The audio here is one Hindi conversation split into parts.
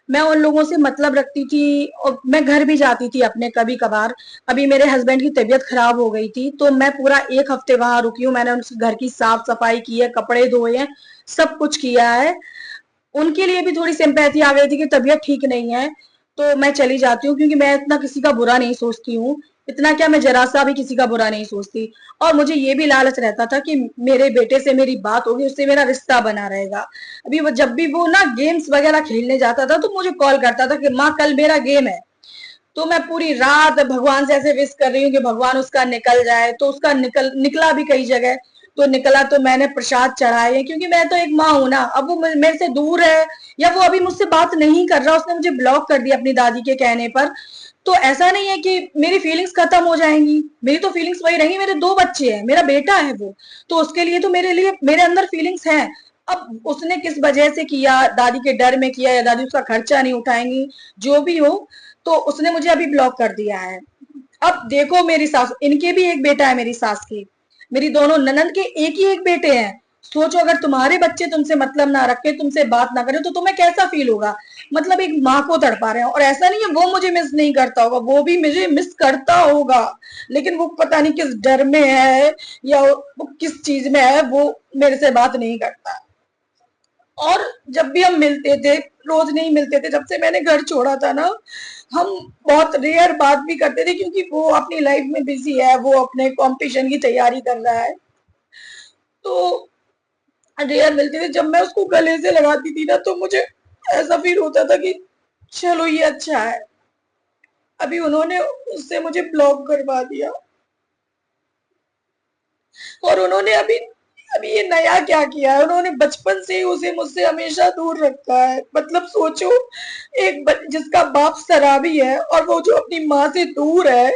मैं उन लोगों से मतलब रखती थी और मैं घर भी जाती थी अपने कभी कभार। अभी मेरे हस्बैंड की तबीयत खराब हो गई थी तो मैं पूरा 1 हफ्ते वहां रुकी हूँ। मैंने उनके घर की साफ सफाई की है, कपड़े धोए हैं, सब कुछ किया है। उनके लिए भी थोड़ी सिंपैथी आ गई थी कि तबीयत ठीक नहीं है तो मैं चली जाती हूँ, क्योंकि मैं इतना किसी का बुरा नहीं सोचती हूँ। इतना क्या, मैं जरा सा भी किसी का बुरा नहीं सोचती। और मुझे ये भी लालच रहता था कि मेरे बेटे से मेरी बात होगी, उससे मेरा रिश्ता बना रहेगा। अभी वो जब भी वो ना गेम्स वगैरह खेलने जाता था तो मुझे कॉल करता था कि माँ कल मेरा गेम है। तो मैं पूरी रात भगवान से ऐसे विश कर रही हूँ कि भगवान उसका निकल जाए, तो उसका निकला भी कई जगह। तो निकला तो मैंने प्रसाद चढ़ाए, क्योंकि मैं तो एक माँ हूं ना। अब वो मेरे से दूर है या वो अभी मुझसे बात नहीं कर रहा, उसने मुझे ब्लॉक कर दिया अपनी दादी के कहने पर। तो ऐसा नहीं है कि मेरी फीलिंग्स खत्म हो जाएंगी, मेरी तो फीलिंग्स वही रहेंगी। मेरे 2 बच्चे हैं, मेरा बेटा है वो, तो उसके लिए तो मेरे लिए मेरे अंदर फीलिंग्स हैं। अब उसने किस वजह से किया, दादी के डर में किया या दादी उसका खर्चा नहीं उठाएंगी, जो भी हो, तो उसने मुझे अभी ब्लॉक कर दिया है। अब देखो मेरी सास, इनके भी एक बेटा है मेरी सास की, मेरी दोनों ननद के एक ही एक बेटे हैं। सोचो अगर तुम्हारे बच्चे तुमसे मतलब ना रखे, तुमसे बात ना करे, तो तुम्हें कैसा फील होगा। मतलब एक माँ को तड़पा रहे हैं। और ऐसा नहीं है वो मुझे मिस नहीं करता होगा, वो भी मुझे मिस करता होगा, लेकिन वो पता नहीं किस डर में है या वो किस चीज में है, वो मेरे से बात नहीं करता। और जब भी हम मिलते थे, रोज नहीं मिलते थे, जब से मैंने घर छोड़ा था ना, हम बहुत रेयर बात भी करते थे, क्योंकि वो अपनी लाइफ में बिजी है, वो अपने कंपटीशन की तैयारी कर रहा है। तो रेयर मिलते थे। जब मैं उसको गले से लगाती थी ना, तो मुझे ऐसा फील होता था कि चलो ये अच्छा है। अभी उन्होंने उससे मुझे ब्लॉक करवा दिया। और उन्होंने अभी अभी ये नया क्या किया है, उन्होंने बचपन से ही उसे मुझसे हमेशा दूर रखा है। मतलब सोचो, जिसका बाप शराबी है और वो जो अपनी माँ से दूर है,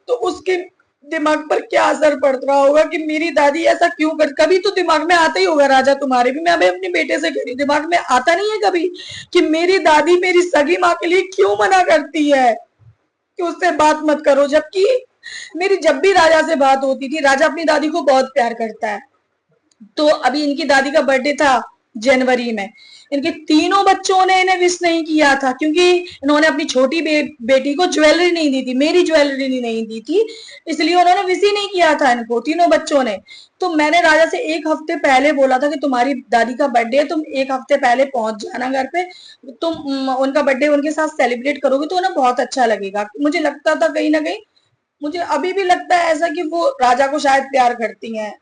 तो उसके दिमाग पर क्या असर पड़ रहा होगा कि मेरी दादी ऐसा क्यों कर। कभी तो दिमाग में आता ही होगा राजा, तुम्हारे भी, मैं अभी अपने बेटे से कह रही, दिमाग में आता नहीं है कभी कि मेरी दादी मेरी सगी माँ के लिए क्यों मना करती है कि उससे बात मत करो। जबकि मेरी जब भी राजा से बात होती थी, राजा अपनी दादी को बहुत प्यार करता है। तो अभी इनकी दादी का बर्थडे था जनवरी में, इनके तीनों बच्चों ने इन्हें विश नहीं किया था, क्योंकि इन्होंने अपनी छोटी बेटी को ज्वेलरी नहीं दी थी, मेरी ज्वेलरी नहीं दी थी, इसलिए उन्होंने विश ही नहीं किया था इनको, तीनों बच्चों ने। तो मैंने राजा से 1 हफ्ते पहले बोला था कि तुम्हारी दादी का बर्थडे है, तुम 1 हफ्ते पहले पहुंच जाना घर पे, तुम उनका बर्थडे उनके साथ सेलिब्रेट करोगे तो उन्हें बहुत अच्छा लगेगा। मुझे लगता था कहीं ना कहीं, मुझे अभी भी लगता है ऐसा कि वो राजा को शायद प्यार करती हैं।